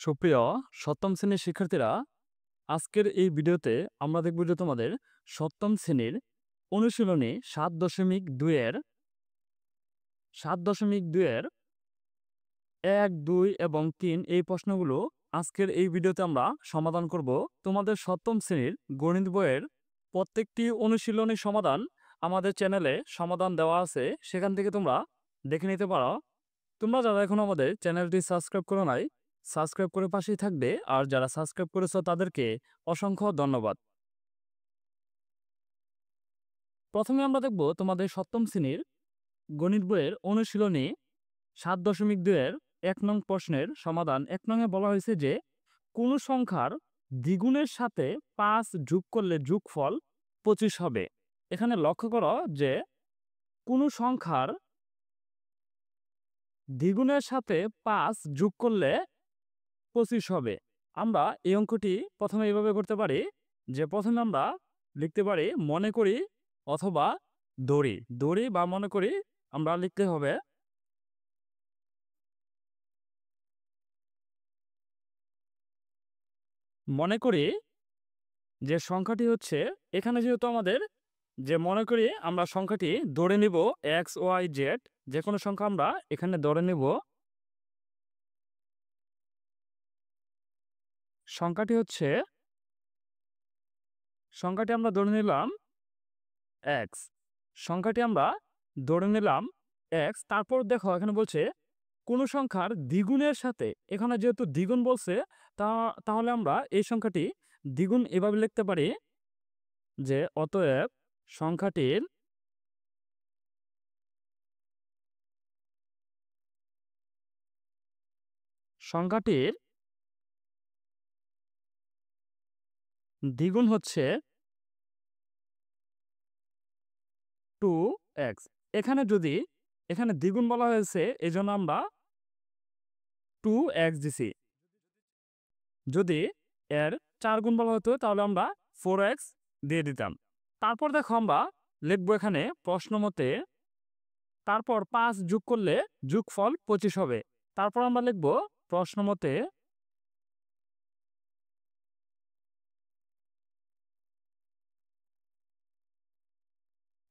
সুপ্রিয় সপ্তম শ্রেণীর শিক্ষার্থীরা, আজকের এই ভিডিওতে আমরা দেখব যে তোমাদের সপ্তম শ্রেণীর অনুশীলনী ৭.২ এর ১, ২ এবং ৩ এই প্রশ্নগুলো আজকের এই ভিডিওতে আমরা সমাধান করব। তোমাদের সপ্তম শ্রেণীর গণিত বইয়ের প্রত্যেকটি অনুশীলনী সমাধান আমাদের চ্যানেলে সমাধান দেওয়া আছে, সেখান থেকে তোমরা দেখে নিতে পারো। তোমরা যারা এখন আমাদের চ্যানেলটি সাবস্ক্রাইব করো নাই, সাবস্ক্রাইব করে পাশেই থাকবে, আর যারা সাবস্ক্রাইব করেছো তাদেরকে অসংখ্য ধন্যবাদ। প্রথমে আমরা দেখব তোমাদের সপ্তম শ্রেণীর গণিত বইয়ের অনুশীলনী ৭.২ এর ১ নং প্রশ্নের সমাধান। ১ নং এ বলা হয়েছে যে কোন সংখ্যার দ্বিগুণের সাথে ৫ যোগ করলে যোগফল ২৫ হবে। এখানে লক্ষ্য করো যে কোন সংখ্যার দ্বিগুণের সাথে ৫ যোগ করলে ২৫ হবে। আমরা এই অঙ্কটি প্রথমে এইভাবে করতে পারি যে প্রথমে আমরা লিখতে পারি মনে করি অথবা দড়ি বা মনে করি আমরা লিখতে হবে মনে করি যে সংখ্যাটি হচ্ছে, এখানে যেহেতু আমাদের যে মনে করি আমরা সংখ্যাটি ধরে নিব এক্স ওয়াই জেড, যে কোনো সংখ্যা আমরা এখানে ধরে নিব। সংখ্যাটি আমরা ধরে নিলাম এক্স। তারপর দেখো এখানে বলছে কোন সংখ্যার দ্বিগুণের সাথে, এখানে যেহেতু দ্বিগুণ বলছে তাহলে আমরা এই সংখ্যাটি দ্বিগুণ এভাবে লিখতে পারি যে অতএব সংখ্যাটির দ্বিগুণ হচ্ছে 2x। এখানে দ্বিগুণ বলা হয়েছে, এই জন্য আমরা 2x দিছি। যদি এর 4 গুণ বলা হতো তাহলে আমরা 4x দিয়ে দিতাম। তারপর দেখো আমরা লিখবো এখানে প্রশ্ন মতে, তারপর 5 যোগ করলে যোগফল 25 হবে। তারপর আমরা লিখবো প্রশ্ন মতে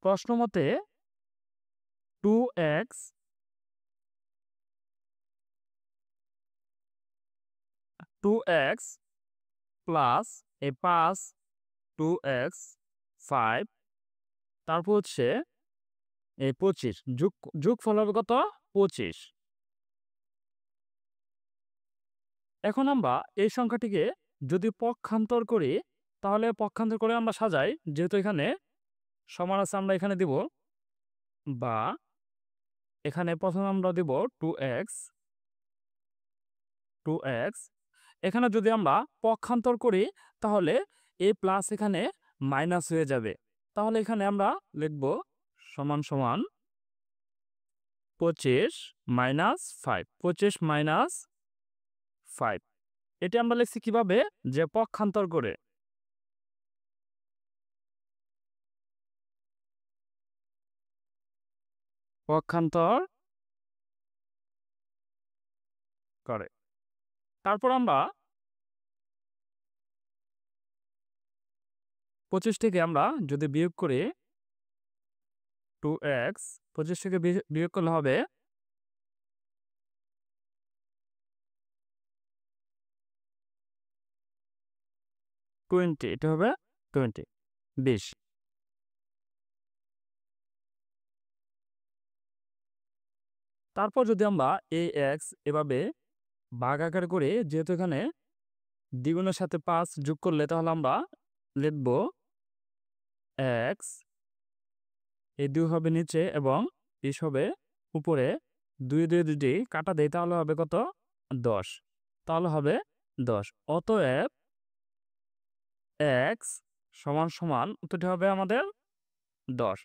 প্রশ্ন মতে 2x প্লাস এই 5 2x 5, তারপর হচ্ছে এই 25 যোগফল হবে কত 25। এখন আমরা এই সংখ্যাটিকে যদি পক্ষান্তর করি, তাহলে পক্ষান্তর করে আমরা সাজাই, যেহেতু এখানে সমান আছে আমরা এখানে দিব, বা এখানে প্রথমে আমরা দিব 2x। এখানে যদি আমরা পক্ষান্তর করি তাহলে এই প্লাস এখানে মাইনাস হয়ে যাবে। তাহলে এখানে আমরা লিখব সমান সমান 25 মাইনাস 5। এটি আমরা লিখছি কিভাবে, যে পক্ষান্তর করে। তারপর আমরা 25 থেকে আমরা যদি বিয়োগ করি 2x, 25 থেকে বিয়োগ করলে হবে 20, এটা হবে 20। তারপর যদি আমরা এই x এভাবে ভাগাকার করে, যেহেতু এখানে দ্বিগুণের সাথে 5 যোগ করলে তাহলে আমরা লিখব x, এই 2 হবে নিচে এবং 20 হবে উপরে, 2 কাটা দেয় তাহলে হবে কত 10। তাহলে হবে 10। অতএব x সমান সমান উত্তরটি হবে আমাদের 10।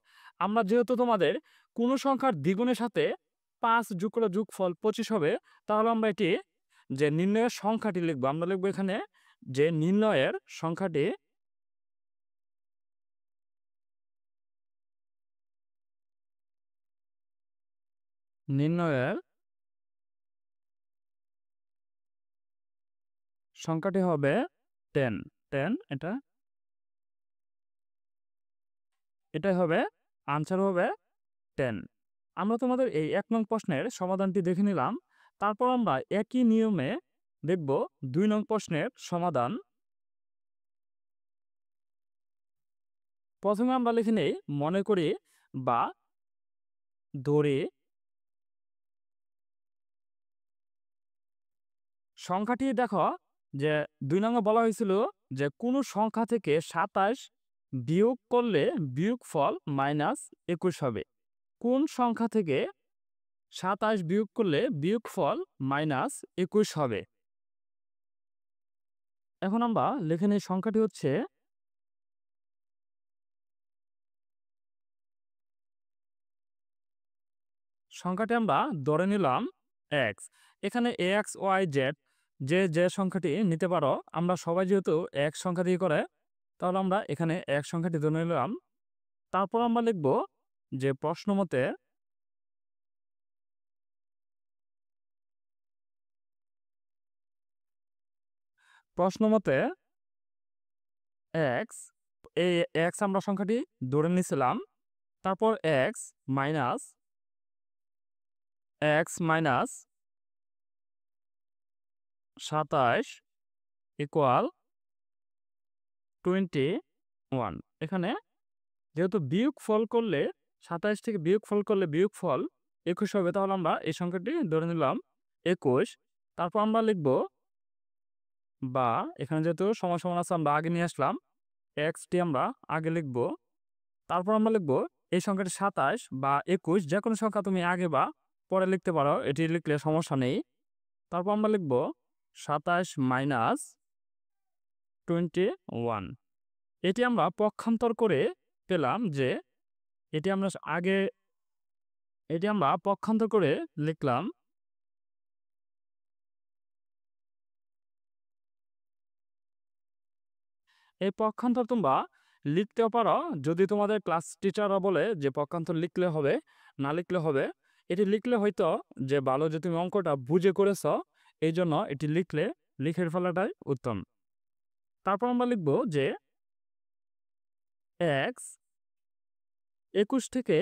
আমরা যেহেতু তোমাদের কোন সংখ্যার দ্বিগুণের সাথে 5 যোগ করলে যোগফল 25 হবে, তাহলে আমরা এটি যে নির্ণয়ের সংখ্যাটি লিখবো, আমরা লিখবো এখানে যে নির্ণয়ের সংখ্যাটি সংখ্যাটি হবে 10 10 এটাই হবে আনসার হবে 10। আমরা তোমাদের এই 1 নং প্রশ্নের সমাধানটি দেখে নিলাম। তারপর আমরা একই নিয়মে দেখব 2 নং প্রশ্নের সমাধান। প্রথমে আমরা লিখে নেই মনে করি বা ধরে সংখ্যাটি দেখো যে 2 নং বলা হয়েছিল যে কোনো সংখ্যা থেকে 27 বিয়োগ করলে বিয়োগফল -21 হবে। কোন সংখ্যা থেকে 27 বিয়োগ করলে বিয়োগফল -21 হবে। এখন আমরা লিখে নেই সংখ্যাটি হচ্ছে সংখ্যাটি আমরা ধরে নিলাম x। এখানে x y z যে সংখ্যাটি নিতে পারো, আমরা সবাই যেহেতু এক সংখ্যা দিয়ে করে, তাহলে আমরা এখানে এক সংখ্যাটি ধরে নিলাম। তারপর আমরা লিখব যে প্রশ্ন মতে x, এই x আমরা সংখ্যাটি ধরে নিয়েছিলাম। তারপর x মাইনাস 27 ইকুয়াল 21। এখানে যেহেতু বিয়োগফল করলে 27 থেকে বিয়োগফল করলে বিয়োগফল 21 হবে, তাহলে আমরা এই সংখ্যাটি ধরে নিলাম 21। তারপর আমরা লিখব বা এখানে যেহেতু সমান সমান আছে আমরা আগে নিয়ে আসলাম, টি আমরা আগে লিখব। তারপর আমরা লিখব এই সংখ্যাটি 27 বা 21 যে কোনো সংখ্যা তুমি আগে বা পরে লিখতে পারো, এটি লিখলে সমস্যা নেই। তারপর আমরা লিখব 27 মাইনাস 21। এটি আমরা পক্ষান্তর করে পেলাম যে এটি আমরা পক্ষান্তর করে লিখলাম এই পক্ষান্তর তোমরা লিখতেও পারো যদি তোমাদের ক্লাস টিচাররা বলে যে পক্ষান্তর লিখলে হবে, না লিখলে হবে। এটি লিখলে হয়তো যে ভালো যে তুমি অঙ্কটা বুঝে করেছ, এই জন্য এটি লিখে ফেলাটাই উত্তম। তারপর আমরা লিখব যে x 21 থেকে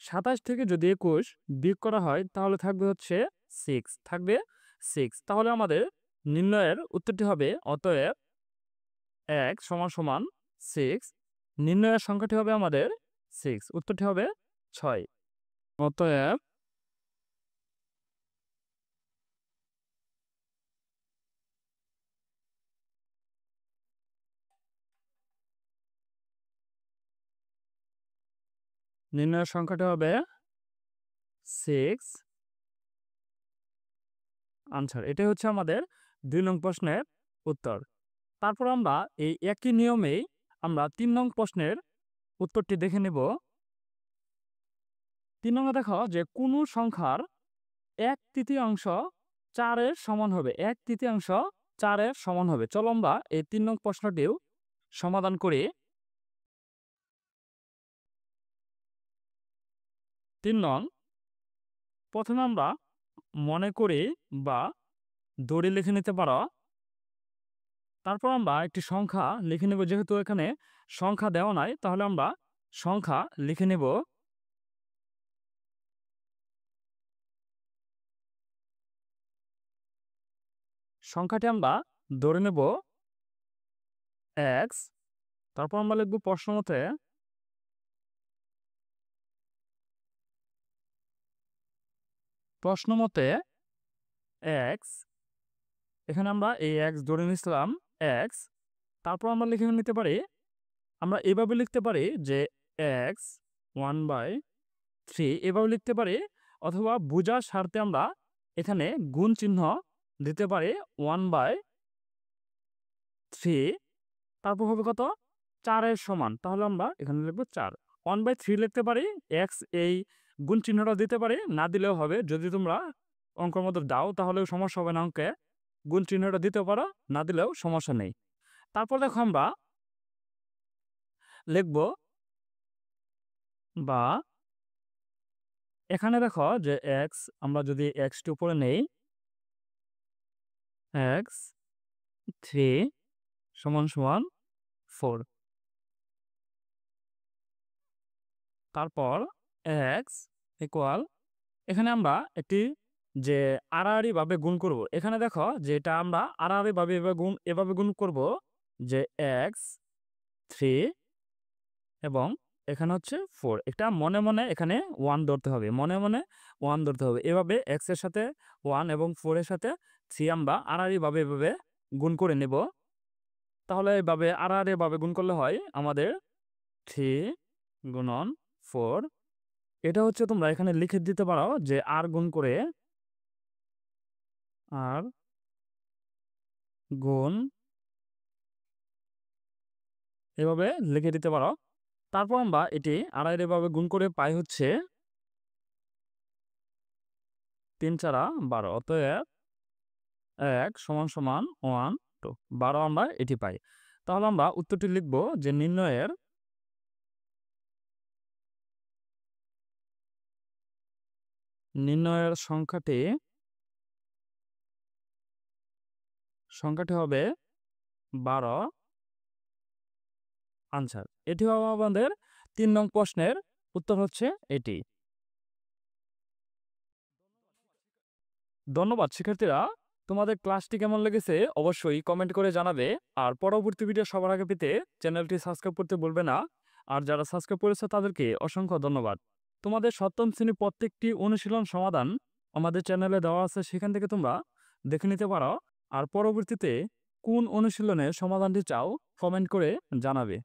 27 থেকে যদি 21 বিয়োগ করা হয় তাহলে থাকবে হচ্ছে 6 তাহলে আমাদের নির্ণয়ের উত্তরটি হবে অতএব x = 6। নির্ণয়ের সংখ্যাটি হবে আমাদের 6, উত্তরটি হবে 6। অতএব নির্ণয়ের সংখ্যাটি হবে 6 আনসার। এটাই হচ্ছে আমাদের 2 নং প্রশ্নের উত্তর। তারপর আমরা এই একই নিয়মেই আমরা 3 নং প্রশ্নের উত্তরটি দেখে নেব। 3 নং দেখো যে কোনো সংখ্যার 1/3 4 এর সমান হবে। 1/3 4 এর সমান হবে। চলো আমরা এই 3 নং প্রশ্নটিও সমাধান করি। 3 নং প্রথমে আমরা মনে করি বা ধরে লিখে নিতে পারো। তারপর আমরা একটি সংখ্যা লিখে নেব, যেহেতু এখানে সংখ্যা দেওয়া নাই তাহলে আমরা সংখ্যা লিখে নেব। সংখ্যাটি আমরা ধরে নেব x। তারপর আমরা লিখব প্রশ্নমতে x। এখানে আমরা এই x ধরে নিয়েছিলাম x। তারপর আমরা লিখে নিতে পারি, আমরা এভাবে লিখতে পারি যে x 1/3 এভাবে লিখতে পারি, অথবা বোঝার স্বার্থে আমরা এখানে গুণ চিহ্ন দিতে পারি 1/3। তারপর হবে কত 4 এর সমান, তাহলে আমরা এখানে লিখব 4। 1/3 লিখতে পারি, x এই গুণ চিহ্নটা দিতে পারি, না দিলেও হবে। যদি তোমরা অঙ্কের মধ্যে দাও তাহলেও সমস্যা হবে না, অঙ্কে গুণ চিহ্নটা দিতে পারো, না দিলেও সমস্যা নেই। তারপর দেখো আমরা লিখব বা এখানে দেখো যে x আমরা যদি x টি উপরে নেই, x 3 সমান সমান 4। তারপর x ইকুয়াল, এখানে আমরা একটি যে আড়াআড়ি ভাবে গুণ করব। এখানে দেখো যে এটা আমরা আড়াআড়ি ভাবে এভাবে গুণ করব যে x 3 এবং এখানে হচ্ছে 4। এটা মনে মনে এখানে 1 ধরতে হবে, মনে মনে 1 ধরতে হবে। এভাবে x এর সাথে 1 এবং 4 এর সাথে 3 আমরা আড়াআড়ি ভাবে এভাবে গুণ করে নেব। তাহলে এভাবে আড়াআড়ি ভাবে গুণ করলে হয় আমাদের 3 গুণন 4। এটা হচ্ছে তোমরা এখানে লিখে দিতে পারো যে r গুণ করে r গুণ, এভাবে লিখে দিতে পারো। তারপর আমরা এটি আড়াআড়ি ভাবে গুণ করে পাই হচ্ছে 3 4 12। অতএব 1 সমান সমান 1 2 12 আমরা এটি পাই। তাহলে আমরা উত্তরটি লিখব যে নির্ণয়ের সংখ্যাটি হবে 12 আনসার। এটি হবে আমাদের 3 নং প্রশ্নের উত্তর হচ্ছে এটি। ধন্যবাদ শিক্ষার্থীরা। তোমাদের ক্লাসটি কেমন লেগেছে অবশ্যই কমেন্ট করে জানাবে। আর পরবর্তী ভিডিও সবার আগে পেতে চ্যানেলটি সাবস্ক্রাইব করতে ভুলবে না। আর যারা সাবস্ক্রাইব করেছে তাদেরকে অসংখ্য ধন্যবাদ। তোমাদের সপ্তম শ্রেণীর প্রত্যেকটি অনুশীলন সমাধান আমাদের চ্যানেলে দেওয়া আছে, সেখান থেকে তোমরা দেখে নিতে পারো। আর পরবর্তীতে কোন অনুশীলনের সমাধানটি চাও কমেন্ট করে জানাবে।